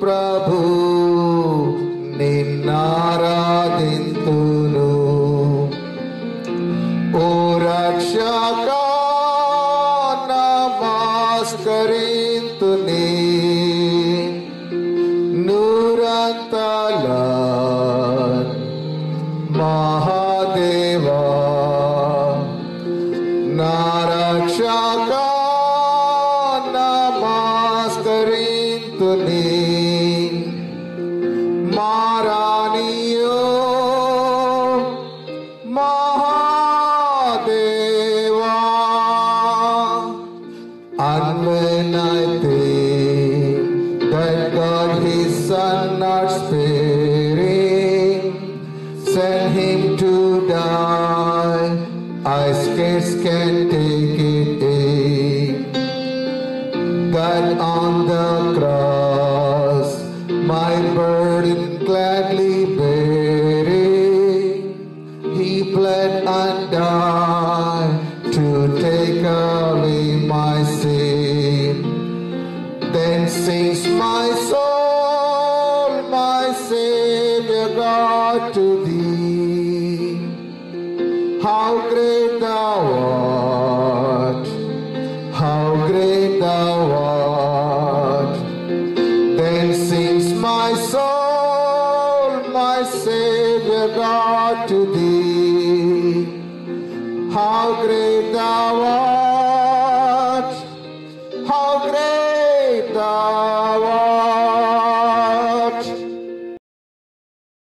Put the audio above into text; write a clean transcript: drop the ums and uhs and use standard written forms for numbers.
ప్రభు నిన్నారాధింతును. ఓ రక్షక నమస్కరింతుని నూరంతలా మహాదేవా నా రక్షక నమస్కరింతుని మారానియో Mahadeva. And when I think that God his son not sparing sent him to die, I scarce can take it in. That on the cross my burden gladly bearing, he bled and died to take away my sin. Then sings my soul, my Savior God, to thee. How great thou art, how great thou art. Then sings my soul, my Savior God, to thee. How great thou art.